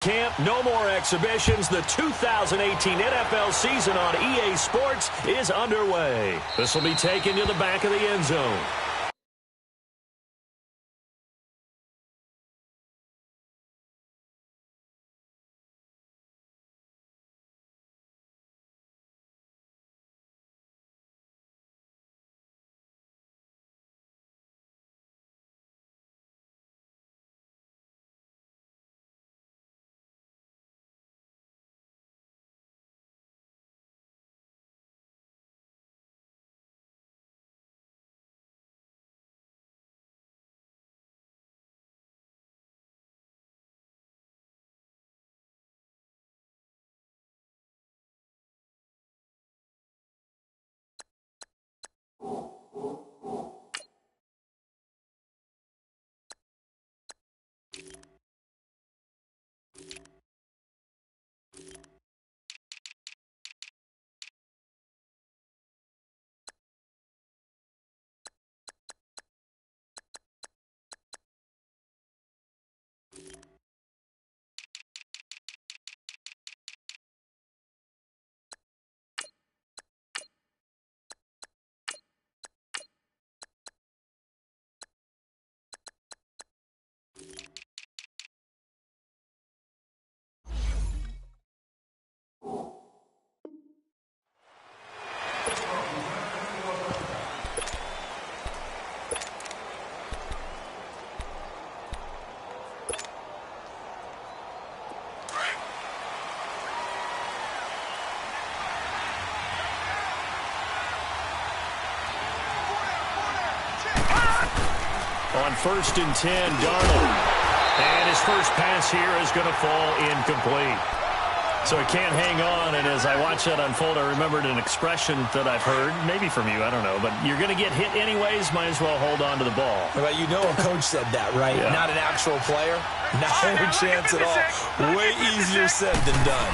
Camp, no more exhibitions. The 2018 NFL season on EA Sports is underway. This will be taken to the back of the end zone. On 1st and 10, Darnold. And his first pass here is going to fall incomplete. So he can't hang on, and as I watch that unfold, I remembered an expression that I've heard, maybe from you, I don't know, but you're going to get hit anyways, might as well hold on to the ball. Well, you know a coach said that, right? Yeah. Not an actual player. Not a chance at all. Way easier said than done.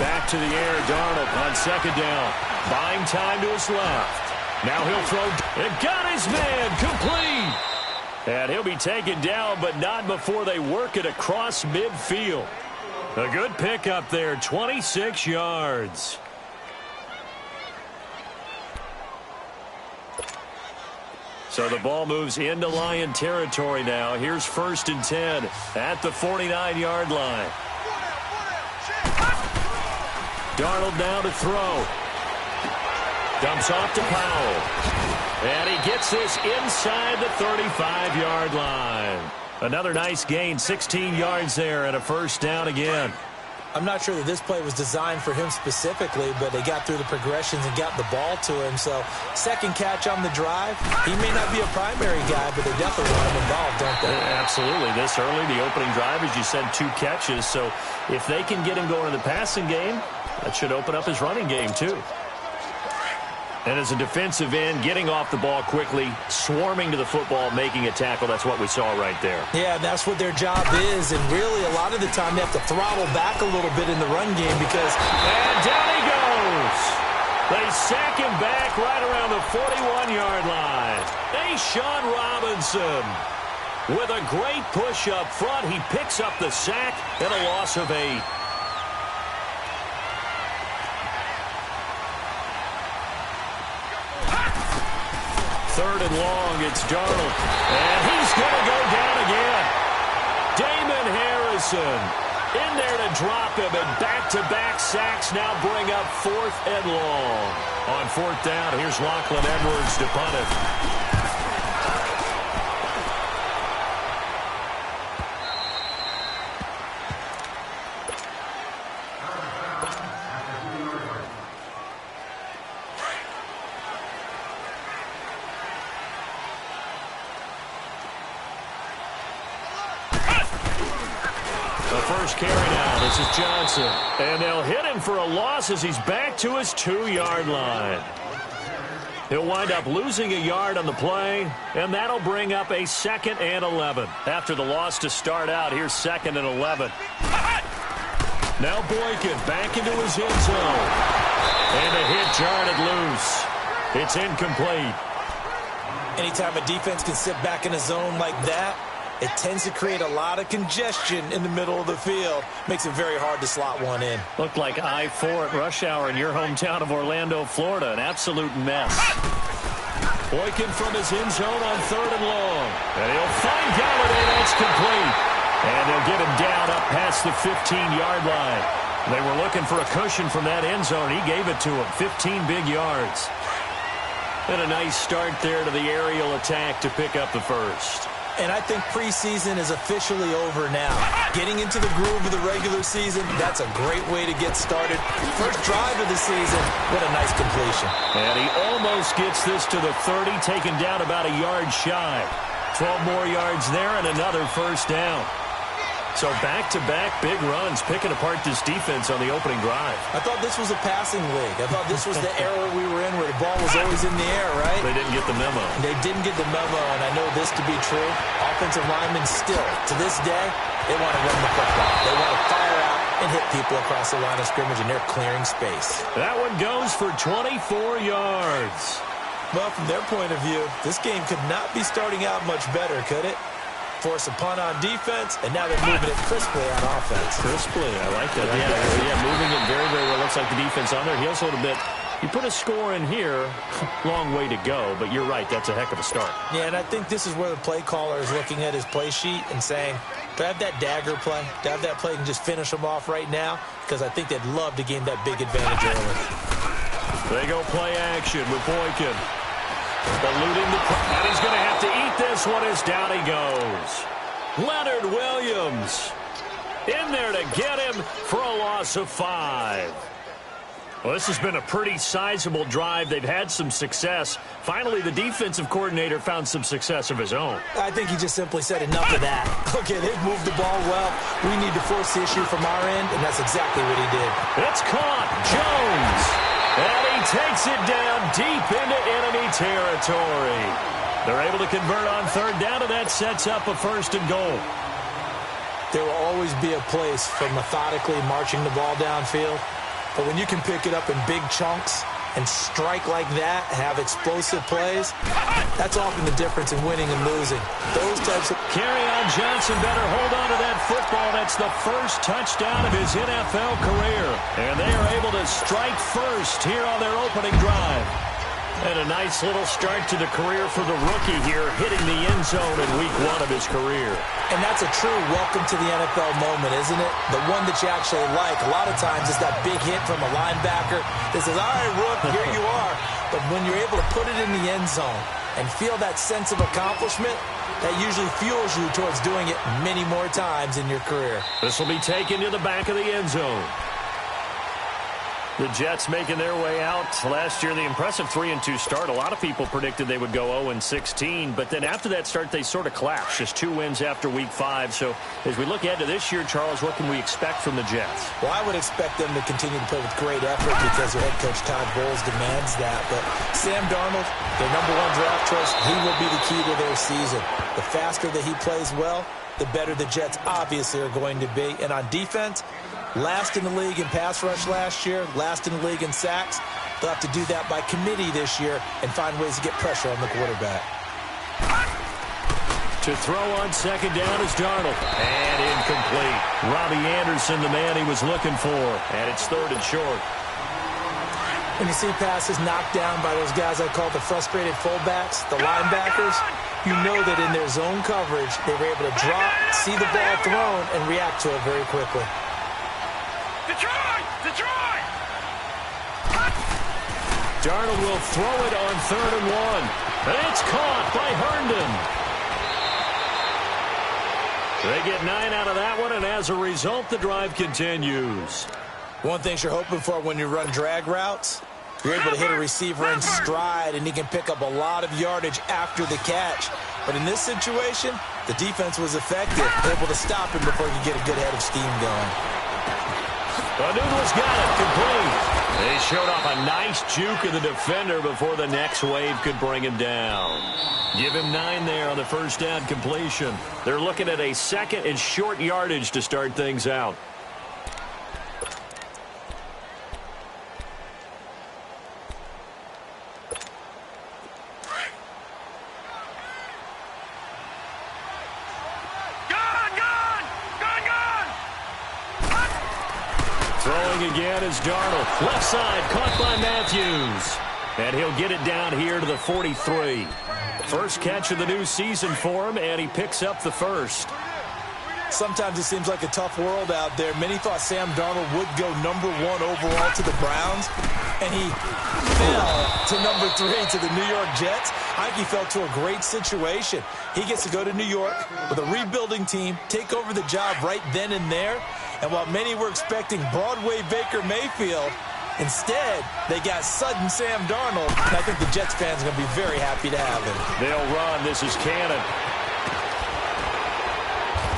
Back to the air, Darnold on 2nd down. Buying time to his left. Now he'll throw. It got his man complete. And he'll be taken down, but not before they work it across midfield. A good pickup there, 26 yards. So the ball moves into Lion territory now. Here's 1st and 10 at the 49-yard line. Darnold now to throw. Dumps off to Powell. And he gets this inside the 35-yard line. Another nice gain, 16 yards there and a 1st down again. I'm not sure that this play was designed for him specifically, but they got through the progressions and got the ball to him. So, second catch on the drive. He may not be a primary guy, but they definitely want him involved, don't they? Absolutely. This early, the opening drive, as you said, 2 catches. So, if they can get him going in the passing game, that should open up his running game, too. And as a defensive end, getting off the ball quickly, swarming to the football, making a tackle, that's what we saw right there. Yeah, that's what their job is. And really, a lot of the time, they have to throttle back a little bit in the run game because... And down he goes! They sack him back right around the 41-yard line. Deshaun Robinson with a great push up front. He picks up the sack and a loss of 8. Third and long, it's Darnold. And he's going to go down again. Damon Harrison in there to drop him, and back-to-back sacks now bring up 4th and long. On 4th down, here's Lachlan Edwards to punt it. Carry now. This is Johnson. And they'll hit him for a loss as he's back to his 2-yard line. He'll wind up losing a yard on the play, and that'll bring up a 2nd and 11. After the loss to start out, here's 2nd and 11. Now Boykin back into his end zone. And a hit jarred it loose. It's incomplete. Anytime a defense can sit back in a zone like that, it tends to create a lot of congestion in the middle of the field. Makes it very hard to slot one in. Looked like I-4 at rush hour in your hometown of Orlando, Florida. An absolute mess. Boykin from his end zone on 3rd and long. And he'll find Galladay. That's complete. And they'll get him down up past the 15-yard line. They were looking for a cushion from that end zone. He gave it to him. 15 big yards. And a nice start there to the aerial attack to pick up the first. And I think preseason is officially over now. Getting into the groove of the regular season, that's a great way to get started. First drive of the season, what a nice completion. And he almost gets this to the 30, taken down about a yard shy. 12 more yards there and another first down. So back-to-back big runs, picking apart this defense on the opening drive. I thought this was a passing league. I thought this was the era we were in where the ball was always in the air, right? They didn't get the memo. They didn't get the memo, and I know this to be true. Offensive linemen still, to this day, they want to run the football. They want to fire out and hit people across the line of scrimmage, and they're clearing space. That one goes for 24 yards. Well, from their point of view, this game could not be starting out much better, could it? Force a punt on defense, and now they're moving it crisply on offense. Crisply, I like that. Yeah, moving it very, very well. Looks like the defense on there. Heels a little bit. You put a score in here, long way to go, but you're right, that's a heck of a start. Yeah, and I think this is where the play caller is looking at his play sheet and saying, do I have that dagger play? Do I have that play and just finish them off right now? Because I think they'd love to gain that big advantage early. They go play action with Boykin. Eluding the play, and he's going to have to eat this one as down he goes. Leonard Williams in there to get him for a loss of 5. Well, this has been a pretty sizable drive. They've had some success. Finally, the defensive coordinator found some success of his own. I think he just simply said enough of that. Okay, they've moved the ball well. We need to force the issue from our end, and that's exactly what he did. It's caught. Jones. And he takes it down deep into enemy territory. They're able to convert on 3rd down, and that sets up a 1st and goal. There will always be a place for methodically marching the ball downfield. But when you can pick it up in big chunks and strike like that, have explosive plays, that's often the difference in winning and losing. Those types of... Kerryon Johnson better hold on to that football. That's the first touchdown of his NFL career. And they are able to strike first here on their opening drive. And a nice little start to the career for the rookie here, hitting the end zone in week 1 of his career. And that's a true welcome to the NFL moment, isn't it? The one that you actually like. A lot of times it's that big hit from a linebacker that says, all right, Rook, here you are. But when you're able to put it in the end zone and feel that sense of accomplishment, that usually fuels you towards doing it many more times in your career. This will be taken to the back of the end zone. The Jets making their way out. Last year, the impressive 3-2 start. A lot of people predicted they would go 0-16, but then after that start, they sort of collapsed. Just 2 wins after week 5. So as we look ahead to this year, Charles, what can we expect from the Jets? Well, I would expect them to continue to play with great effort because their head coach Todd Bowles demands that. But Sam Darnold, their #1 draft choice, he will be the key to their season. The faster that he plays well, the better the Jets obviously are going to be. And on defense, last in the league in pass rush last year, last in the league in sacks. They'll have to do that by committee this year and find ways to get pressure on the quarterback. To throw on 2nd down is Darnold. And incomplete. Robbie Anderson, the man he was looking for. And it's 3rd and short. When you see passes knocked down by those guys I call the frustrated fullbacks, the linebackers, you know that in their zone coverage, they were able to drop, see the ball thrown, and react to it very quickly. Detroit! Darnold will throw it on 3rd and 1. And it's caught by Herndon. They get 9 out of that one, and as a result, the drive continues. One thing you're hoping for when you run drag routes, you're able to hit a receiver in stride, and he can pick up a lot of yardage after the catch. But in this situation, the defense was effective, able to stop him before he could get a good head of steam going. Noodles got it, complete. They showed off a nice juke of the defender before the next wave could bring him down. Give him 9 there on the first down completion. They're looking at a 2nd and short yardage to start things out. Throwing again is Darnold. Left side, caught by Matthews. And he'll get it down here to the 43. First catch of the new season for him, and he picks up the first. Sometimes it seems like a tough world out there. Many thought Sam Darnold would go #1 overall to the Browns, and he fell to #3 to the New York Jets. I think he fell to a great situation. He gets to go to New York with a rebuilding team, take over the job right then and there, and while many were expecting Broadway Baker Mayfield, instead, they got sudden Sam Darnold, and I think the Jets fans are going to be very happy to have him. They'll run. This is Cannon.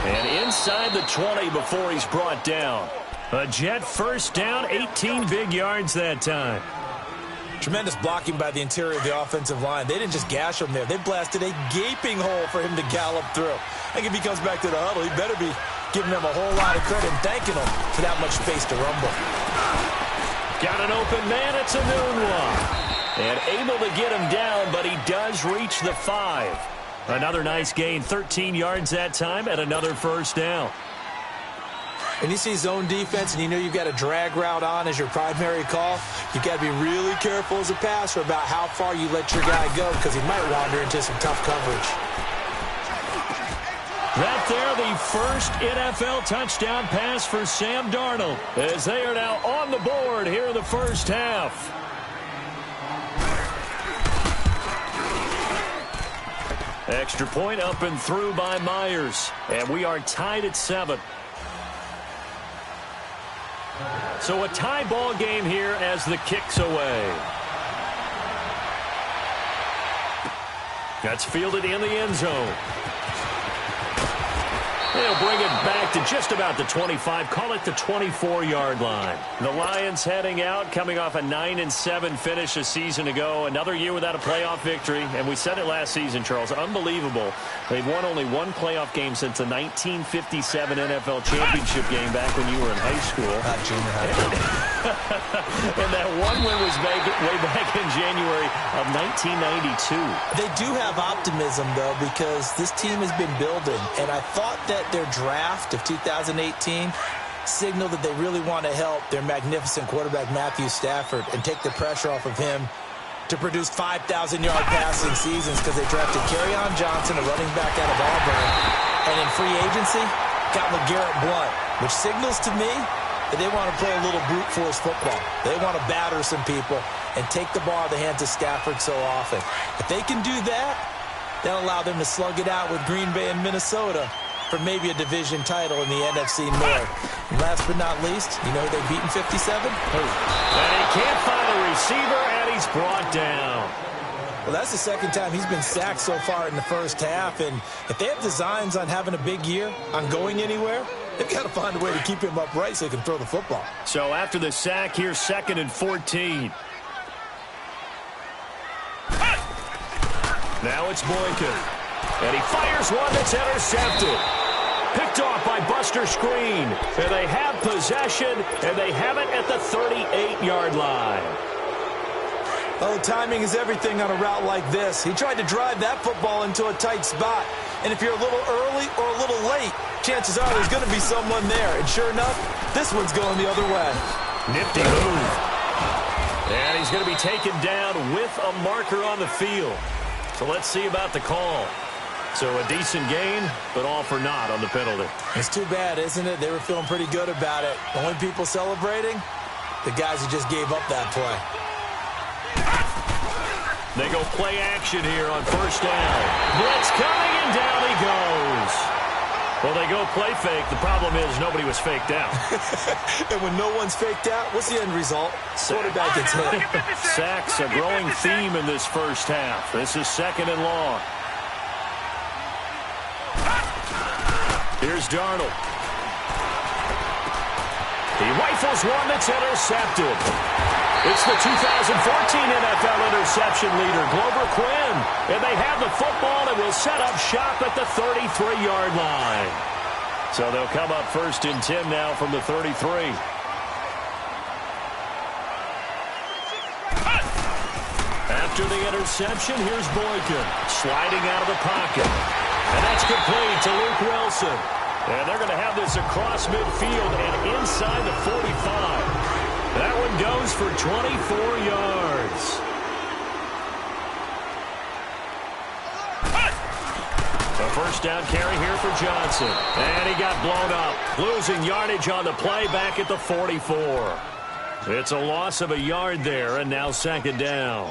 And inside the 20 before he's brought down. A Jet first down, 18 big yards that time. Tremendous blocking by the interior of the offensive line. They didn't just gash him there. They blasted a gaping hole for him to gallop through. I think if he comes back to the huddle, he better be giving them a whole lot of credit and thanking them for that much space to rumble. Got an open man. It's a noon one. And able to get him down, but he does reach the 5. Another nice gain, 13 yards that time, and another first down. When you see zone defense and you know you've got a drag route on as your primary call, you've got to be really careful as a passer about how far you let your guy go because he might wander into some tough coverage. Right there, the first NFL touchdown pass for Sam Darnold as they are now on the board here in the first half. Extra point up and through by Myers, and we are tied at 7. So a tie ball game here as the kick's away. That's fielded in the end zone. They'll bring it back to just about the 25. Call it the 24-yard line. The Lions heading out, coming off a 9-7 finish a season ago. Another year without a playoff victory. And we said it last season, Charles. Unbelievable. They've won only one playoff game since the 1957 NFL championship game back when you were in high school. Junior high. And that one win was way back in January of 1992. They do have optimism, though, because this team has been building. And I thought that their draft of 2018 signaled that they really want to help their magnificent quarterback Matthew Stafford and take the pressure off of him to produce 5,000-yard passing seasons because they drafted Kerryon Johnson, a running back out of Auburn, and in free agency got LeGarrette Blount, which signals to me that they want to play a little brute force football. They want to batter some people and take the ball out of the hands of Stafford so often. If they can do that, that'll allow them to slug it out with Green Bay and Minnesota for maybe a division title in the NFC North. And last but not least, you know who they beat in 57? And he can't find a receiver, and he's brought down. Well, that's the second time he's been sacked so far in the first half. And if they have designs on having a big year, on going anywhere, they've got to find a way to keep him upright so they can throw the football. So after the sack, here's 2nd and 14. Now it's Boykin. And he fires one that's intercepted. Picked off by Buster Screen. And they have possession, and they have it at the 38-yard line. Oh, timing is everything on a route like this. He tried to drive that football into a tight spot. And if you're a little early or a little late, chances are there's going to be someone there. And sure enough, this one's going the other way. Nifty move. And he's going to be taken down with a marker on the field. So let's see about the call. So a decent gain, but all for naught on the penalty. It's too bad, isn't it? They were feeling pretty good about it. The only people celebrating, the guys who just gave up that play. They go play action here on first down. Blitz coming, and down he goes. Well, they go play fake. The problem is nobody was faked out. And when no one's faked out, what's the end result? Quarterback gets hit. Sacks, a growing theme in this first half. This is 2nd and long. Here's Darnold. He rifles one that's intercepted. It's the 2014 NFL interception leader, Glover Quinn. And they have the football and will set up shop at the 33-yard line. So they'll come up 1st and 10 now from the 33. After the interception, here's Boykin sliding out of the pocket. And that's complete to Luke Wilson. And they're going to have this across midfield and inside the 45. for 24 yards. A first down carry here for Johnson. And he got blown up. Losing yardage on the play back at the 44. It's a loss of a yard there, and now second down.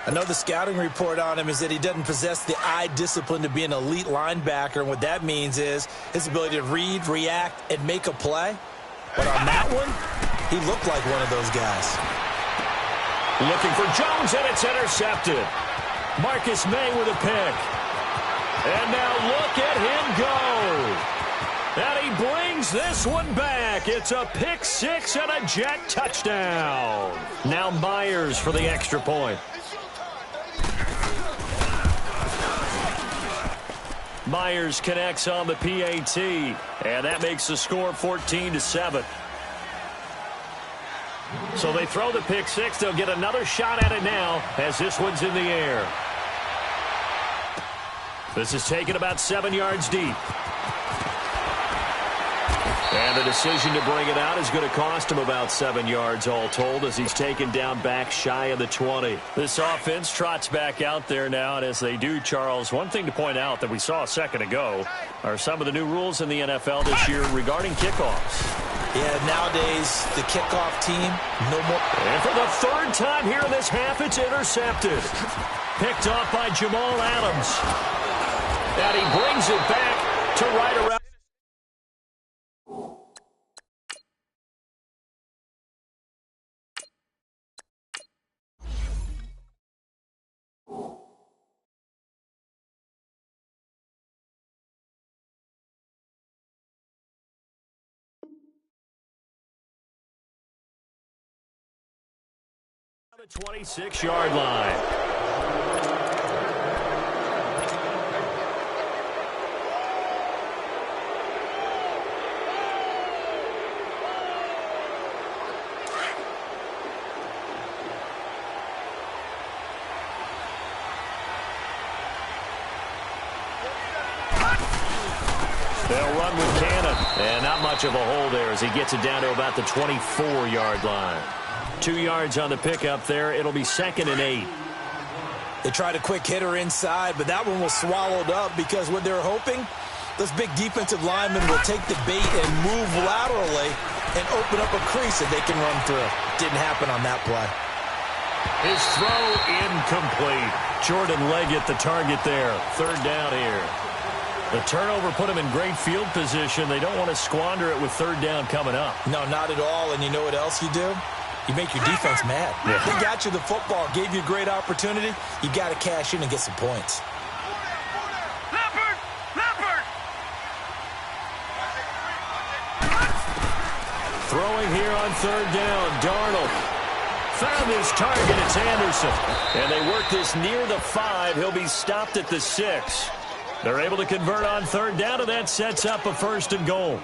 I know the scouting report on him is that he doesn't possess the eye discipline to be an elite linebacker, and what that means is his ability to read, react, and make a play. But on that one, he looked like one of those guys. Looking for Jones, and it's intercepted. Marcus May with a pick. And now look at him go. And he brings this one back. It's a pick six and a Jet touchdown. Now Myers for the extra point. Myers connects on the PAT, and that makes the score 14-7. So they throw the pick six. They'll get another shot at it now as this one's in the air. This is taken about 7 yards deep. And the decision to bring it out is going to cost him about 7 yards all told as he's taken down back shy of the 20. This offense trots back out there now, and as they do, Charles, one thing to point out that we saw a second ago are some of the new rules in the NFL this year regarding kickoffs. Yeah, nowadays, the kickoff team, no more. And for the third time here in this half, it's intercepted. Picked off by Jamal Adams. And he brings it back to right around. The 26-yard line. They'll run with Cannon. And not much of a hole there as he gets it down to about the 24-yard line. 2 yards on the pickup there. It'll be 2nd and 8. They tried a quick hitter inside, but that one was swallowed up because what they're hoping, those big defensive linemen will take the bait and move laterally and open up a crease that they can run through. Didn't happen on that play. His throw incomplete. Jordan Leggett the target there. 3rd down here. The turnover put him in great field position. They don't want to squander it with 3rd down coming up. No, not at all. And you know what else you do? You make your defense mad. Yeah. They got you the football, gave you a great opportunity. You got to cash in and get some points. Throwing here on 3rd down. Darnold found his target. It's Anderson. And they work this near the 5. He'll be stopped at the 6. They're able to convert on 3rd down, and that sets up a 1st and goal.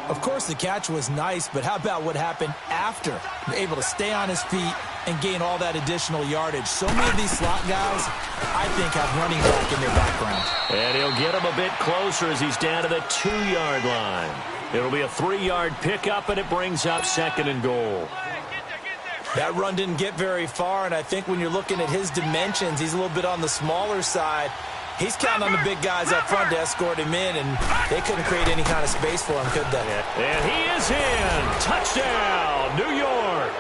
Of course, the catch was nice, but how about what happened after? Able to stay on his feet and gain all that additional yardage. So many of these slot guys, I think, have running back in their background. And he'll get him a bit closer as he's down to the 2-yard line. It'll be a 3-yard pickup, and it brings up 2nd and goal. That run didn't get very far, and I think when you're looking at his dimensions, he's a little bit on the smaller side. He's counting on the big guys up front to escort him in, and they couldn't create any kind of space for him, could they? And he is in. Touchdown, New York.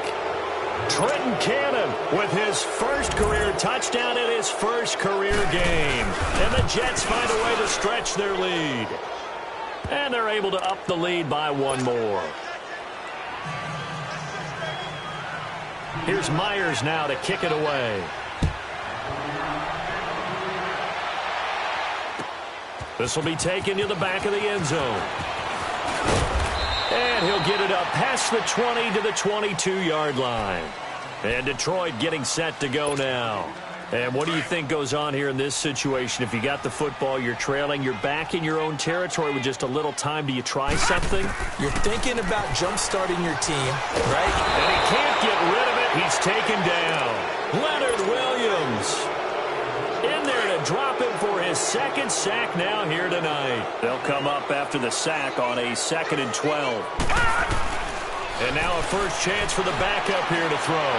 Trenton Cannon with his first career touchdown in his first career game. And the Jets find a way to stretch their lead. And they're able to up the lead by 1 more. Here's Myers now to kick it away. This will be taken to the back of the end zone. And he'll get it up past the 20 to the 22-yard line. And Detroit getting set to go now. And what do you think goes on here in this situation? If you got the football, you're trailing, you're back in your own territory with just a little time. Do you try something? You're thinking about jump-starting your team, right? And he can't get rid of it. He's taken down. Leonard Williams in there to drop him for his 2nd sack now here tonight. They'll come up after the sack on a 2nd and 12. And now a first chance for the backup here to throw.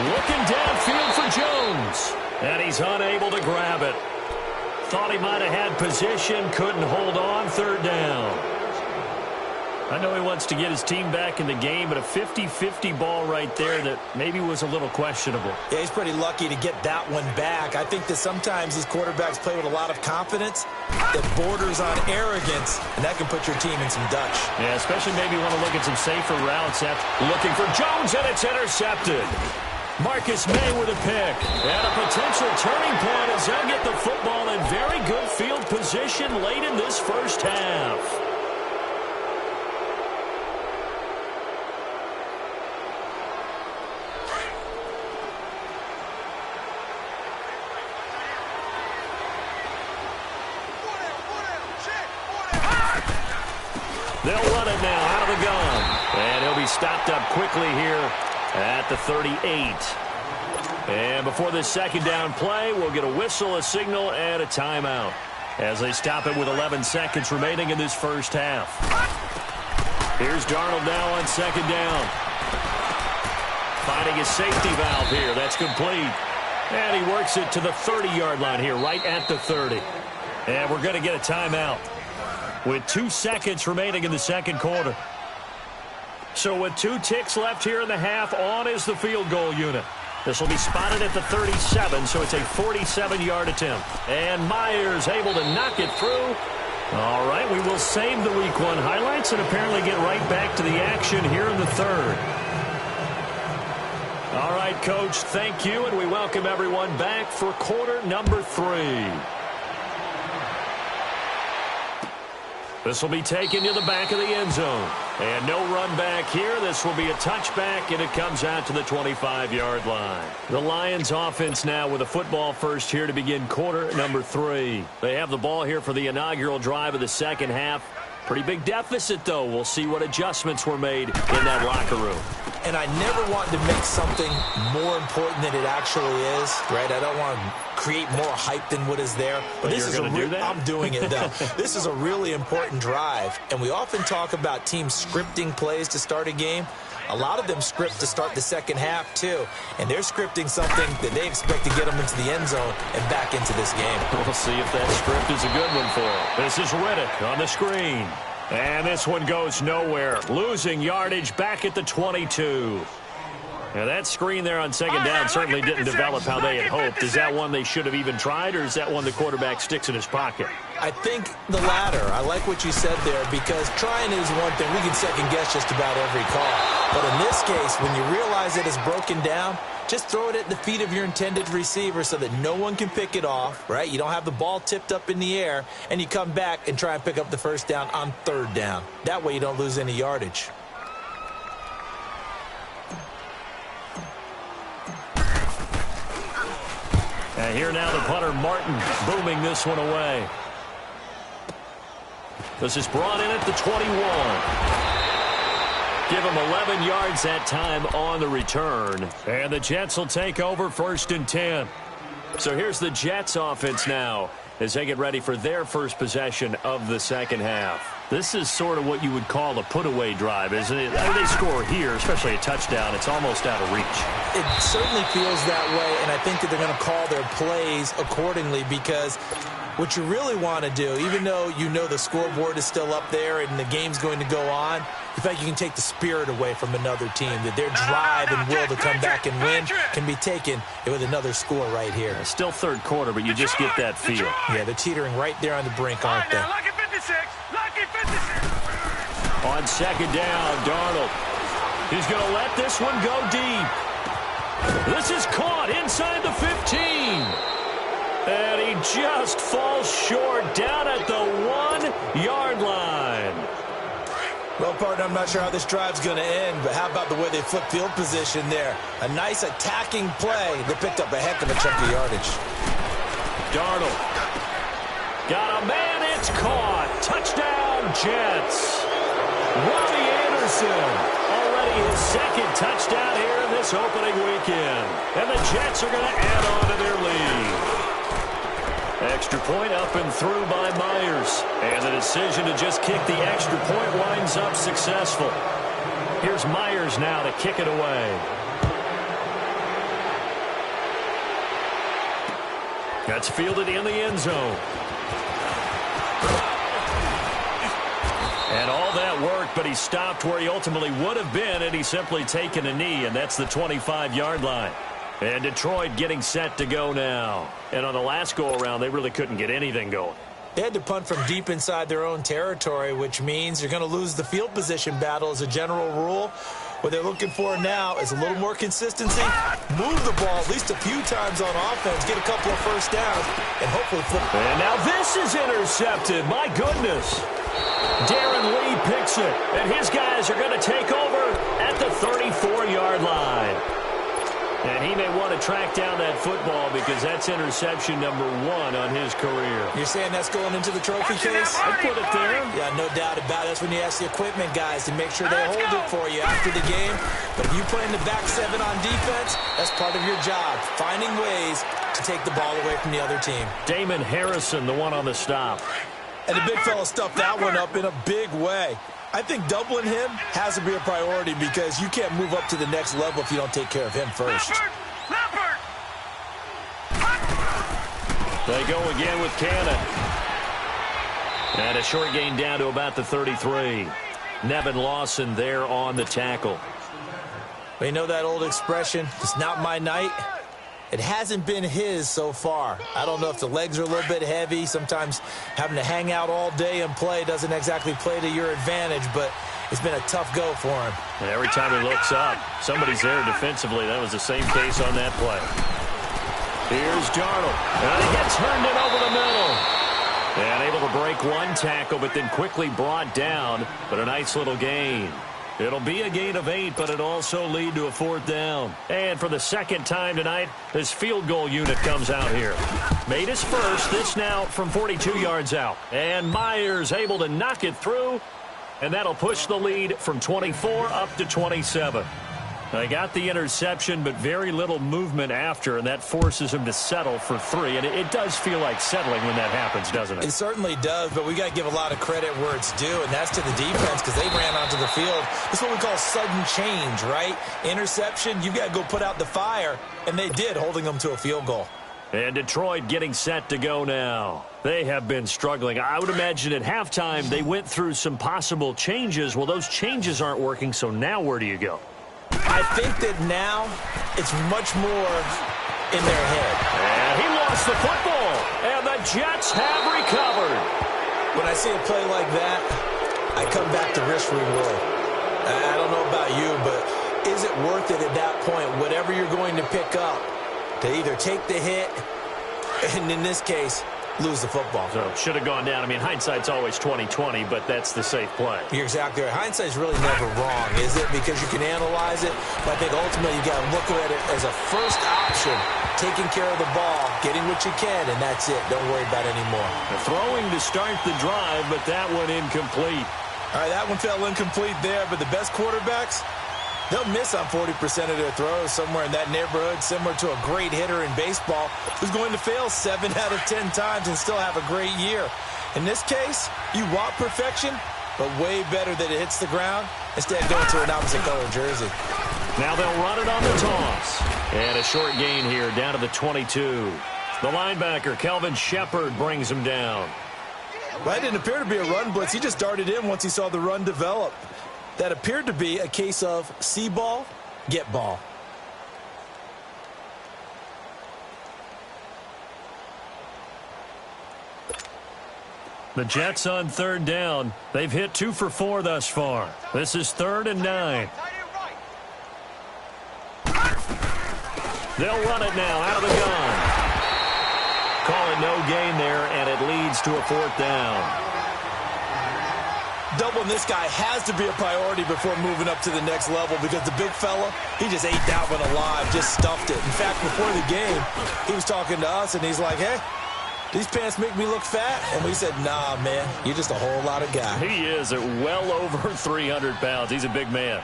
Looking downfield for Jones. And he's unable to grab it. Thought he might have had position, couldn't hold on, third down. I know he wants to get his team back in the game, but a 50-50 ball right there that maybe was a little questionable. Yeah, he's pretty lucky to get that one back. I think that sometimes these quarterbacks play with a lot of confidence that borders on arrogance, and that can put your team in some Dutch. Yeah, especially maybe you want to look at some safer routes. Looking for Jones, and it's intercepted. Marcus May with a pick. And a potential turning point as they'll get the football in very good field position late in this first half. They'll run it now out of the gun. And he'll be stopped up quickly here at the 38. And before this second down play, we'll get a whistle, a signal, and a timeout as they stop it with 11 seconds remaining in this first half. Here's Darnold now on second down. Finding his safety valve here. That's complete. And he works it to the 30-yard line here, right at the 30. And we're going to get a timeout with 2 seconds remaining in the second quarter. So with 2 ticks left here in the half, on is the field goal unit. This will be spotted at the 37, so it's a 47-yard attempt. And Myers able to knock it through. All right, we will save the Week 1 highlights and apparently get right back to the action here in the third. All right, Coach, thank you, and we welcome everyone back for quarter number 3. This will be taken to the back of the end zone. And no run back here. This will be a touchback, and it comes out to the 25-yard line. The Lions offense now with a football first here to begin quarter number 3. They have the ball here for the inaugural drive of the second half. Pretty big deficit, though. We'll see what adjustments were made in that locker room. And I never want to make something more important than it actually is, right? I don't want to create more hype than what is there. But this is I'm doing it, though. This is a really important drive. And we often talk about teams scripting plays to start a game. A lot of them script to start the second half, too. And they're scripting something that they expect to get them into the end zone and back into this game. We'll see if that script is a good one for them. This is Riddick on the screen. And this one goes nowhere. Losing yardage back at the 22. Now, that screen there on second down certainly didn't develop how they had hoped. Is that one they should have even tried, or is that one the quarterback sticks in his pocket? I think the latter. I like what you said there, because trying is one thing. We can second-guess just about every call. But in this case, when you realize it is broken down, just throw it at the feet of your intended receiver so that no one can pick it off, right? You don't have the ball tipped up in the air, and you come back and try and pick up the first down on third down. That way you don't lose any yardage. And here now the punter, Martin, booming this one away. This is brought in at the 21. Give him 11 yards that time on the return. And the Jets will take over 1st and 10. So here's the Jets offense now as they get ready for their first possession of the second half. This is sort of what you would call a put-away drive, isn't it? I mean, they score here, especially a touchdown. It's almost out of reach. It certainly feels that way, and I think that they're going to call their plays accordingly, because what you really want to do, even though you know the scoreboard is still up there and the game's going to go on, in fact, you can take the spirit away from another team, that their drive and will to come back and win can be taken with another score right here. Still third quarter, but you just get that feel. Yeah, they're teetering right there on the brink, aren't they? On second down, Darnold. He's going to let this one go deep. This is caught inside the 15. And he just falls short down at the 1-yard line. Well, partner, I'm not sure how this drive's going to end, but how about the way they flip field position there? A nice attacking play. They picked up a heck of a chunk of yardage. Darnold. Got a man. It's caught. Touchdown, Jets. Robbie Anderson. Already his second touchdown here in this opening weekend. And the Jets are going to add on to their lead. Extra point up and through by Myers. And the decision to just kick the extra point winds up successful. Here's Myers now to kick it away. That's fielded in the end zone. And all that work, but he stopped where he ultimately would have been, and he's simply taken a knee, and that's the 25-yard line. And Detroit getting set to go now. And on the last go-around, they really couldn't get anything going. They had to punt from deep inside their own territory, which means you're going to lose the field position battle as a general rule. What they're looking for now is a little more consistency, move the ball at least a few times on offense, get a couple of first downs, and hopefully flip. And now this is intercepted. My goodness. Darren Lee picks it, and his guys are going to take over at the 34-yard line. And he may want to track down that football because that's interception number 1 on his career. You're saying that's going into the trophy case? I put it there. Yeah, no doubt about it. That's when you ask the equipment guys to make sure they hold it for you after the game. But if you play in the back 7 on defense, that's part of your job, finding ways to take the ball away from the other team. Damon Harrison, the one on the stop. And the big fella stuffed that one up in a big way. I think doubling him has to be a priority because you can't move up to the next level if you don't take care of him first. They go again with Cannon. And a short gain down to about the 33. Nevin Lawson there on the tackle. Well, you know that old expression, it's not my night? It hasn't been his so far. I don't know if the legs are a little bit heavy. Sometimes having to hang out all day and play doesn't exactly play to your advantage, but it's been a tough go for him. And every time he looks up, somebody's there defensively. That was the same case on that play. Here's Darnold. And he gets turned in over the middle. And able to break one tackle, but then quickly brought down. But a nice little gain. It'll be a gain of 8, but it'll also lead to a 4th down. And for the second time tonight, this field goal unit comes out here. Made his first, this now from 42 yards out. And Myers able to knock it through, and that'll push the lead from 24 up to 27. They got the interception, but very little movement after, and that forces him to settle for 3. And it does feel like settling when that happens, doesn't it? It certainly does, but we got to give a lot of credit where it's due, and that's to the defense because they ran onto the field. It's what we call sudden change, right? Interception, you got to go put out the fire, and they did, holding them to a field goal. And Detroit getting set to go now. They have been struggling. I would imagine at halftime they went through some possible changes. Well, those changes aren't working, so now where do you go? I think that now it's much more in their head. And he lost the football, and the Jets have recovered. When I see a play like that, I come back to risk reward. I don't know about you, but is it worth it at that point, whatever you're going to pick up, to either take the hit, and in this case, lose the football? So should have gone down. I mean, hindsight's always 20/20, but that's the safe play. You're exactly right. Hindsight's really never wrong, is it? Because you can analyze it, but I think ultimately you got to look at it as a first option, taking care of the ball, getting what you can, and that's it. Don't worry about it anymore. Throwing to start the drive, but that one incomplete. All right, that one fell incomplete there, but the best quarterbacks, they'll miss on 40% of their throws, somewhere in that neighborhood, similar to a great hitter in baseball who's going to fail 7 out of 10 times and still have a great year. In this case, you want perfection, but way better that it hits the ground instead of going to an opposite color jersey. Now they'll run it on the toss. And a short gain here down to the 22. The linebacker, Kelvin Shepard, brings him down. Well, it didn't appear to be a run blitz. He just darted in once he saw the run develop. That appeared to be a case of see ball, get ball. The Jets on 3rd down. They've hit 2 for 4 thus far. This is 3rd and 9. They'll run it now out of the gun. Call it no gain there, and it leads to a 4th down. Doubling this guy has to be a priority before moving up to the next level because the big fella, he just ate that one alive, just stuffed it. In fact, before the game, he was talking to us, and he's like, hey, these pants make me look fat? And we said, nah, man, you're just a whole lot of guy. He is at well over 300 pounds. He's a big man.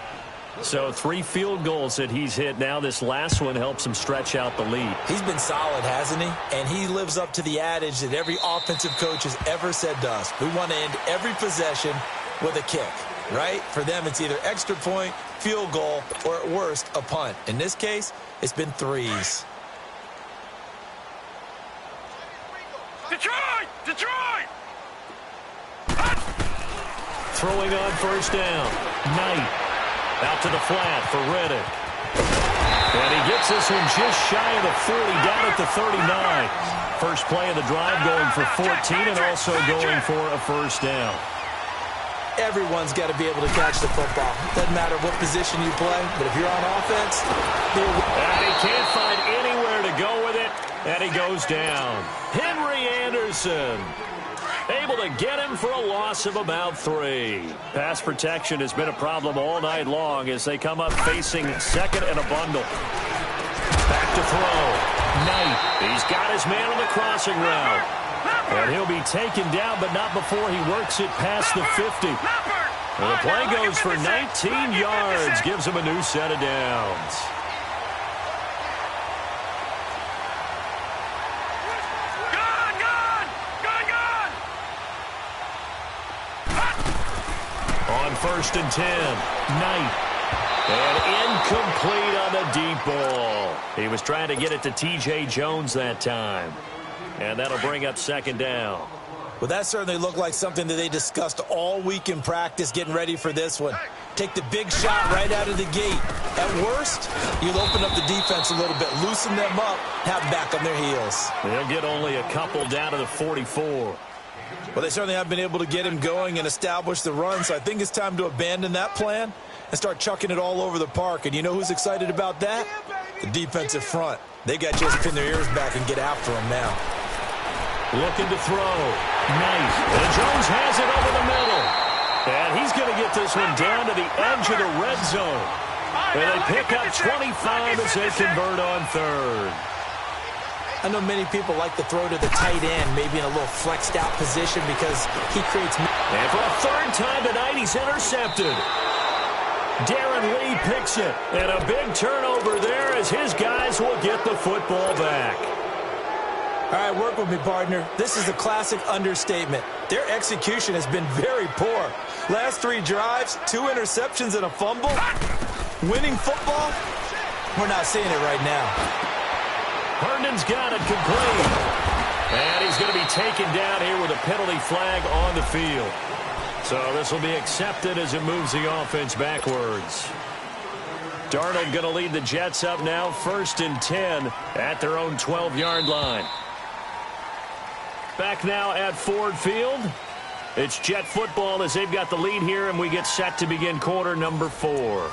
So 3 field goals that he's hit. Now this last one helps him stretch out the lead. He's been solid, hasn't he? And he lives up to the adage that every offensive coach has ever said to us. We want to end every possession with a kick. right? For them, it's either extra point, field goal, or at worst, a punt. In this case, it's been threes. Detroit! Detroit! Throwing on first down. Knight out to the flat for Reddick. And he gets this one just shy of the 40, down at the 39. First play of the drive going for 14 and also going for a first down. Everyone's got to be able to catch the football. Doesn't matter what position you play, but if you're on offense, and he can't find anywhere to go with it, and he goes down. Henry Anderson able to get him for a loss of about 3. Pass protection has been a problem all night long as they come up facing second and a bundle. Back to throw. Knight. He's got his man on the crossing route. And he'll be taken down, but not before he works it past the 50. And the play goes for 19 yards. Gives him a new set of downs. On first and 10, Knight. And incomplete on the deep ball. He was trying to get it to T.J. Jones that time. And that'll bring up second down. Well, that certainly looked like something that they discussed all week in practice getting ready for this one. Take the big shot right out of the gate. At worst, you'll open up the defense a little bit, loosen them up, have them back on their heels. They'll get only a couple down to the 44. Well, they certainly have been able to get him going and establish the run, so I think it's time to abandon that plan and start chucking it all over the park. And you know who's excited about that? The defensive front. They got to just pin their ears back and get after him now. Looking to throw. Nice. And Jones has it over the middle. And he's going to get this one down to the edge of the red zone. And they pick up 25 as they convert on third. I know many people like to throw to the tight end, maybe in a little flexed out position because he creates... And for a third time tonight, he's intercepted. Darren Lee picks it. And a big turnover there as his guys will get the football back. All right, work with me, partner. This is a classic understatement. Their execution has been very poor. Last 3 drives, 2 interceptions and a fumble. Winning football? We're not seeing it right now. Herndon's got it complete. And he's going to be taken down here with a penalty flag on the field. So this will be accepted as it moves the offense backwards. Darnold going to lead the Jets up now, 1st and 10 at their own 12-yard line. Back now at Ford Field. It's Jet football as they've got the lead here, and we get set to begin quarter number 4.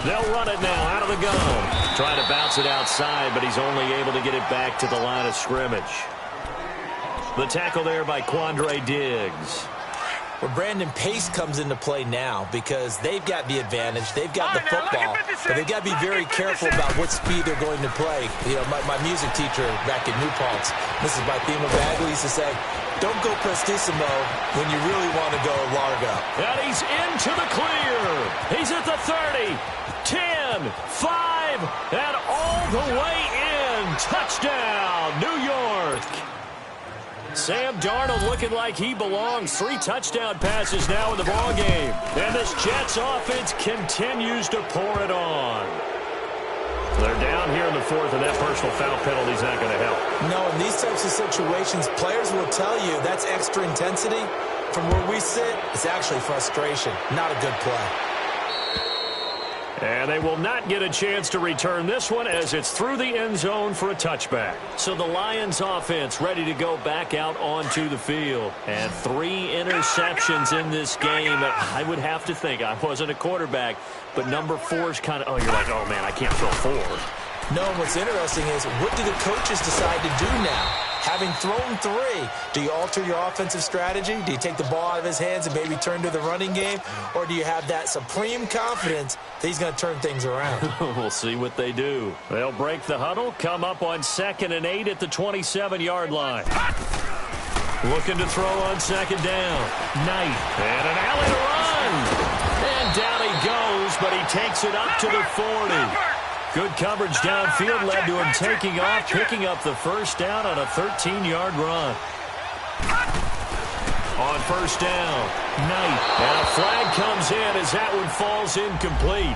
They'll run it now out of the gun. Trying to bounce it outside, but he's only able to get it back to the line of scrimmage. The tackle there by Quandre Diggs. Well, Brandon, pace comes into play now because they've got the advantage. They've got the football, but they've got to be very careful about what speed they're going to play. You know, my music teacher back in New Paltz, Mrs. Bythema Bagley, used to say, don't go prestissimo when you really want to go largo. And he's into the clear. He's at the 30, 10, 5, and all the way in. Touchdown, New York. Sam Darnold looking like he belongs. 3 touchdown passes now in the ballgame. And this Jets offense continues to pour it on. They're down here in the 4th, and that personal foul penalty is not going to help. No, in these types of situations, players will tell you that's extra intensity. From where we sit, it's actually frustration. Not a good play. And they will not get a chance to return this one as it's through the end zone for a touchback. So the Lions offense ready to go back out onto the field. And 3 interceptions in this game. I would have to think, I wasn't a quarterback, but number 4 is kind of, oh, you're like, oh, man, I can't throw 4. No, what's interesting is what do the coaches decide to do now? Having thrown 3, do you alter your offensive strategy? Do you take the ball out of his hands and maybe turn to the running game? Or do you have that supreme confidence that he's going to turn things around? We'll see what they do. They'll break the huddle, come up on 2nd and 8 at the 27-yard line. Looking to throw on 2nd down. Knight. And an alley to run. And down he goes, but he takes it up to the 40. Good coverage downfield led to him taking off, picking up the first down on a 13-yard run. On first down, Knight. And a flag comes in as that one falls incomplete.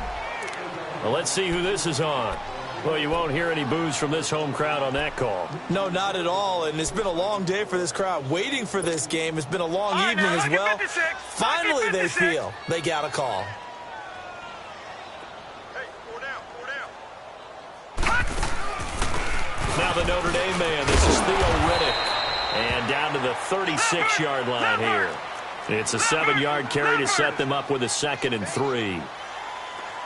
Well, let's see who this is on. Well, you won't hear any boos from this home crowd on that call. No, not at all. And it's been a long day for this crowd waiting for this game. It's been a long evening as well. Finally, they feel they got a call. Now the Notre Dame man. This is Theo Riddick. And down to the 36-yard line here. It's a 7-yard carry to set them up with a 2nd and 3.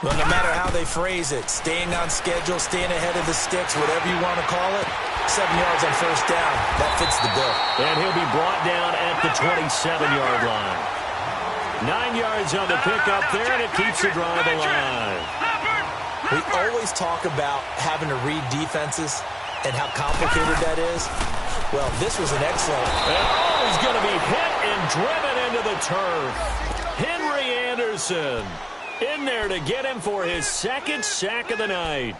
Well, no matter how they phrase it, staying on schedule, staying ahead of the sticks, whatever you want to call it, 7 yards on first down, that fits the bill. And he'll be brought down at the 27-yard line. 9 yards on the pickup there, and it keeps the drive alive. We always talk about having to read defenses and how complicated that is. Well, this was an excellent. And he's going to be hit and driven into the turf. Henry Anderson in there to get him for his 2nd sack of the night.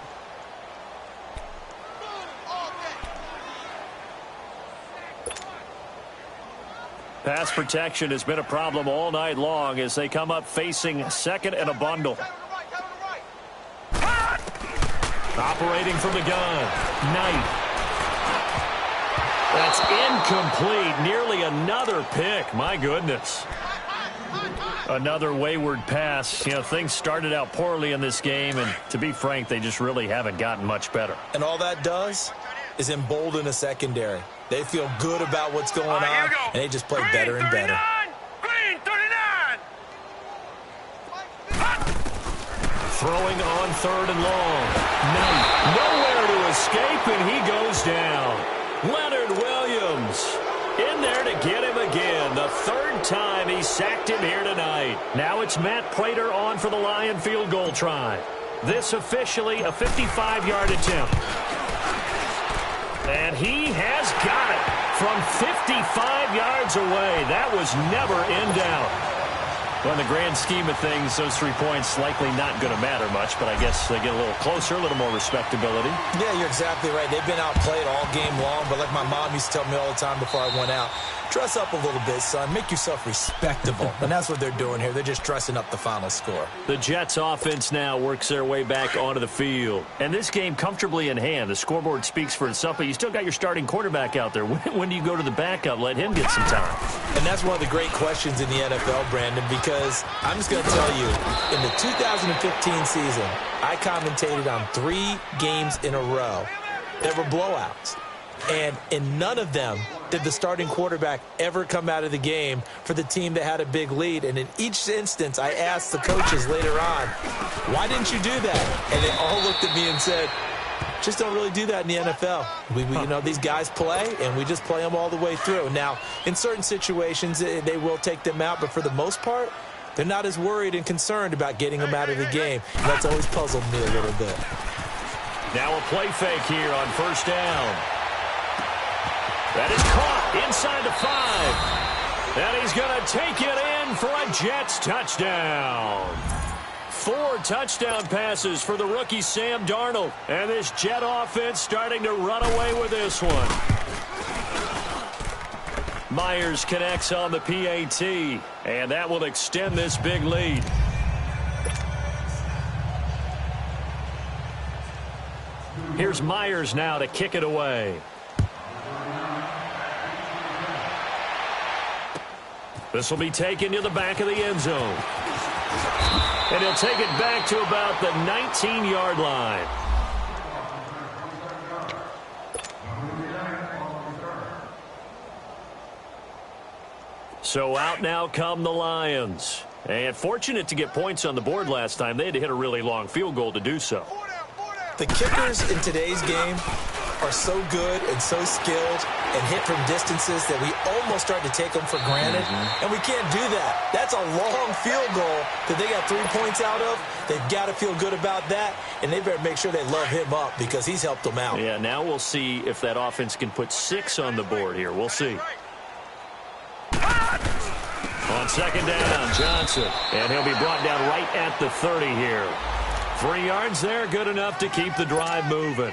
Pass protection has been a problem all night long as they come up facing 2nd and a bundle. Operating from the gun, Knight. That's incomplete. Nearly another pick. My goodness. Another wayward pass. You know, things started out poorly in this game, and to be frank, they just really haven't gotten much better. And all that does is embolden a secondary. They feel good about what's going on, and they just play better and better. Green 39. Throwing on 3rd and long. Knight nowhere to escape, and he goes down. Leonard Williams in there to get him again. The 3rd time he sacked him here tonight. Now it's Matt Prater on for the Lion field goal try. This officially a 55-yard attempt. And he has got it from 55 yards away. That was never in doubt. Well, in the grand scheme of things, those 3 points likely not going to matter much, but I guess they get a little closer, a little more respectability. Yeah, you're exactly right. They've been outplayed all game long, but like my mom used to tell me all the time before I went out, dress up a little bit, son. Make yourself respectable. And that's what they're doing here. They're just dressing up the final score. The Jets offense now works their way back onto the field. And this game comfortably in hand. The scoreboard speaks for itself, but you still got your starting quarterback out there. When do you go to the backup? Let him get some time. And that's one of the great questions in the NFL, Brandon, because I'm just going to tell you, in the 2015 season, I commentated on 3 games in a row. There were blowouts. And in none of them did the starting quarterback ever come out of the game for the team that had a big lead. And in each instance, I asked the coaches later on, why didn't you do that? And they all looked at me and said, just don't really do that in the NFL. You know, these guys play, and we just play them all the way through. Now, in certain situations, they will take them out, but for the most part, they're not as worried and concerned about getting them out of the game. And that's always puzzled me a little bit. Now a play fake here on first down. That is caught inside the 5. And he's going to take it in for a Jets touchdown. 4 touchdown passes for the rookie Sam Darnold. And this Jet offense starting to run away with this one. Myers connects on the PAT. And that will extend this big lead. Here's Myers now to kick it away. This will be taken to the back of the end zone. And he'll take it back to about the 19-yard line. So out now come the Lions. And fortunate to get points on the board last time. They had to hit a really long field goal to do so. The kickers in today's game are so good and so skilled and hit from distances that we almost start to take them for granted. And we can't do that. That's a long field goal that they got 3 points out of. They've got to feel good about that, and they better make sure they love him up because he's helped them out. Yeah, now we'll see if that offense can put 6 on the board here. We'll see. On second down, Johnson. And he'll be brought down right at the 30 here. 3 yards there, good enough to keep the drive moving.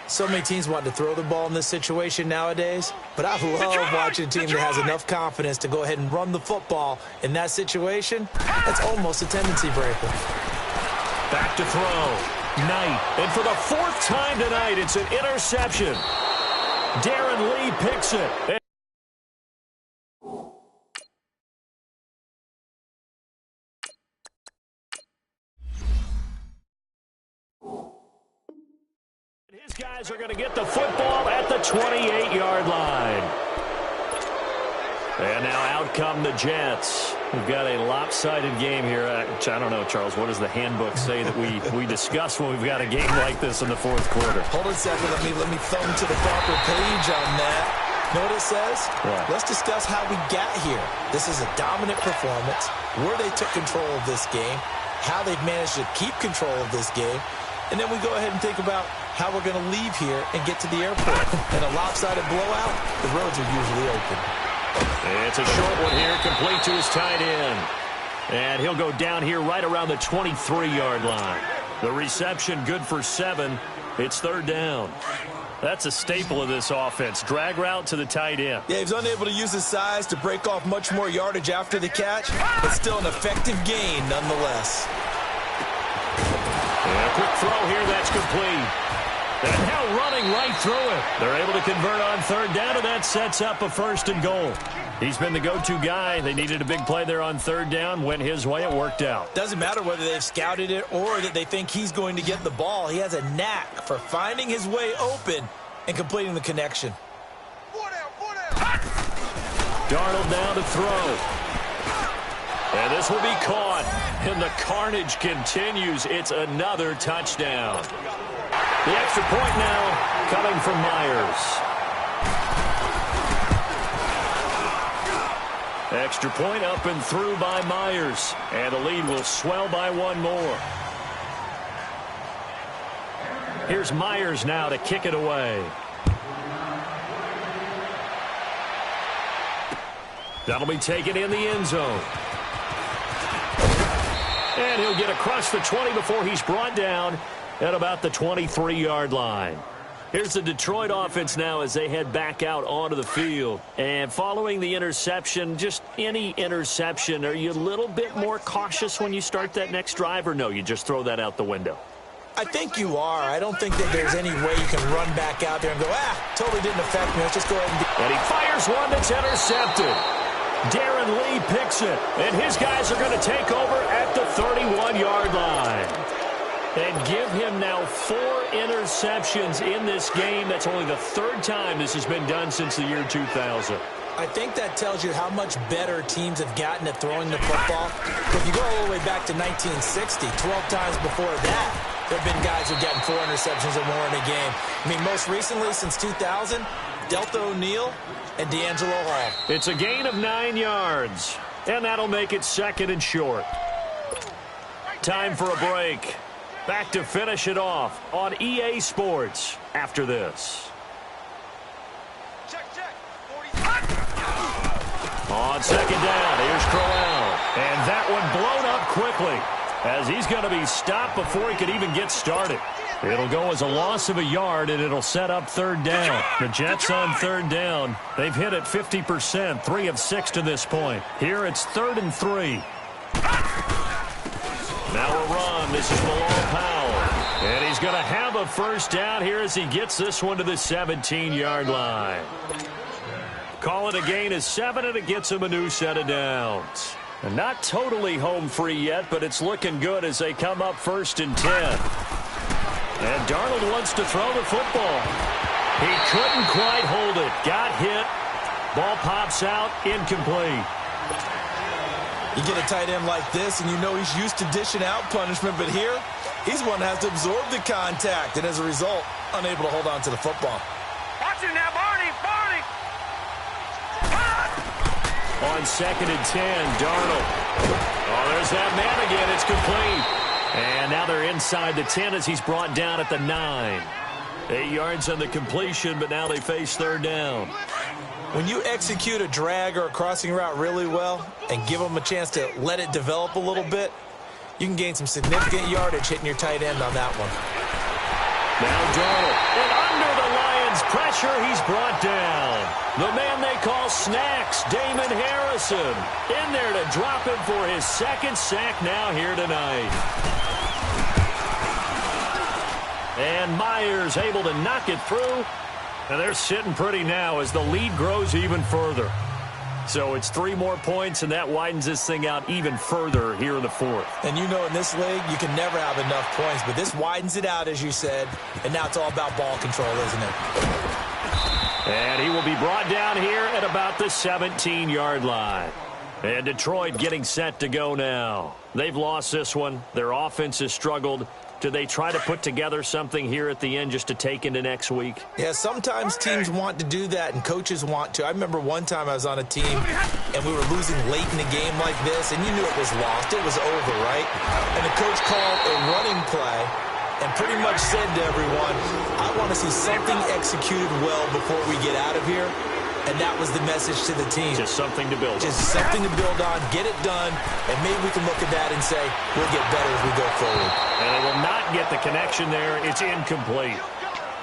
So many teams want to throw the ball in this situation nowadays, but I love watching a team that has enough confidence to go ahead and run the football in that situation. That's almost a tendency breaker. Back to throw. Knight. And for the 4th time tonight, it's an interception. Darren Lee picks it. His guys are going to get the football at the 28-yard line. And now out come the Jets. We've got a lopsided game here. I don't know, Charles, what does the handbook say that we discuss when we've got a game like this in the 4th quarter? Hold on a second. Let me thumb to the proper page on that. Know what it says? What? Let's discuss how we got here. This is a dominant performance, where they took control of this game, how they've managed to keep control of this game, and then we go ahead and think about how we're going to leave here and get to the airport. In a lopsided blowout, the roads are usually open. It's a short one here, complete to his tight end. And he'll go down here right around the 23-yard line. The reception good for 7. It's 3rd down. That's a staple of this offense. Drag route to the tight end. Yeah, he's unable to use his size to break off much more yardage after the catch, but still an effective gain nonetheless. And a quick throw here, that's complete. And now running right through it. They're able to convert on 3rd down, and that sets up a 1st and goal. He's been the go-to guy. They needed a big play there on 3rd down. Went his way. It worked out. Doesn't matter whether they've scouted it or that they think he's going to get the ball. He has a knack for finding his way open and completing the connection. Darnold down to throw. And this will be caught. And the carnage continues. It's another touchdown. The extra point now coming from Myers. Extra point up and through by Myers. And the lead will swell by 1 more. Here's Myers now to kick it away. That'll be taken in the end zone. And he'll get across the 20 before he's brought down at about the 23-yard line. Here's the Detroit offense now as they head back out onto the field. And following the interception, just any interception, are you a little bit more cautious when you start that next drive, or no, you just throw that out the window? I think you are. I don't think that there's any way you can run back out there and go, totally didn't affect me. Let's just go ahead and do it. And he fires one that's intercepted. Darren Lee picks it, and his guys are going to take over at the 31-yard line. And give him now 4 interceptions in this game. That's only the 3rd time this has been done since the year 2000. I think that tells you how much better teams have gotten at throwing the football. If you go all the way back to 1960, 12 times before that, there have been guys who've gotten 4 interceptions or more in a game. I mean, most recently, since 2000, Delta O'Neal and D'Angelo Hall. It's a gain of 9 yards, and that'll make it 2nd and short. Time for a break. Back to finish it off on EA Sports after this. On 2nd down, here's Crowell. And that one blown up quickly as he's going to be stopped before he could even get started. It'll go as a loss of a yard, and it'll set up 3rd down. The Jets on 3rd down. They've hit it 50%, 3 of 6 to this point. Here it's 3rd and 3. Now a run. This is Bilal Powell. And he's going to have a 1st down here as he gets this one to the 17-yard line. Call it a gain of 7, and it gets him a new set of downs. And not totally home free yet, but it's looking good as they come up 1st and 10. And Darnold wants to throw the football. He couldn't quite hold it. Got hit. Ball pops out. Incomplete. You get a tight end like this, and you know he's used to dishing out punishment, but here, he's one that has to absorb the contact, and as a result, unable to hold on to the football. Watch it now, Barney! Barney! On 2nd and 10, Darnold. Oh, there's that man again. It's complete. And now they're inside the 10 as he's brought down at the 9. 8 yards on the completion, but now they face 3rd down. When you execute a drag or a crossing route really well and give them a chance to let it develop a little bit, You can gain some significant yardage hitting your tight end on that one. Now Darnold, and under the Lions' pressure, he's brought down. The man they call Snacks, Damon Harrison, in there to drop him for his second sack now here tonight. And Myers able to knock it through. And they're sitting pretty now as the lead grows even further. So it's 3 more points, and that widens this thing out even further here in the fourth. And you know in this league, you can never have enough points, but this widens it out, as you said, and now it's all about ball control, isn't it? And he will be brought down here at about the 17-yard line. And Detroit getting set to go now. They've lost this one. Their offense has struggled. Do they try to put together something here at the end just to take into next week? Yeah, sometimes teams want to do that, and coaches want to. I remember one time I was on a team, and we were losing late in a game like this, and you knew it was lost. It was over, right? And the coach called a running play and pretty much said to everyone, I want to see something executed well before we get out of here. And that was the message to the team. Just something to build on. Just something to build on, get it done, and maybe we can look at that and say, we'll get better as we go forward. And they will not get the connection there. It's incomplete.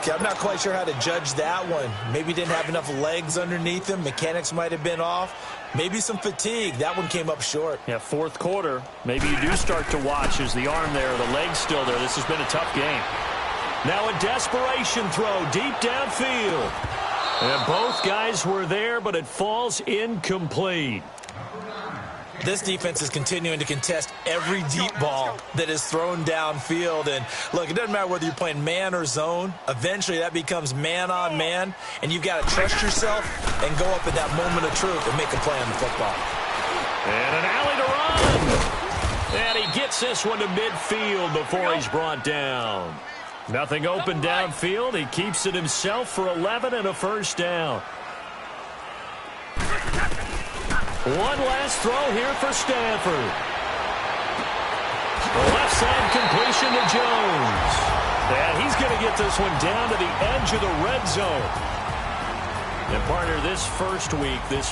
Okay, I'm not quite sure how to judge that one. Maybe didn't have enough legs underneath him. Mechanics might have been off. Maybe some fatigue. That one came up short. Yeah, fourth quarter. Maybe you do start to watch as the arm there, the leg's still there. This has been a tough game. Now a desperation throw deep downfield. And both guys were there, but it falls incomplete. This defense is continuing to contest every deep ball that is thrown downfield. And, look, it doesn't matter whether you're playing man or zone. Eventually, that becomes man on man, and you've got to trust yourself and go up at that moment of truth and make a play on the football. And an alley to run. And he gets this one to midfield before he's brought down. Nothing open downfield. He keeps it himself for 11 and a first down. One last throw here for Stanford. The left side completion to Jones. And he's going to get this one down to the edge of the red zone. And partner, this first week, this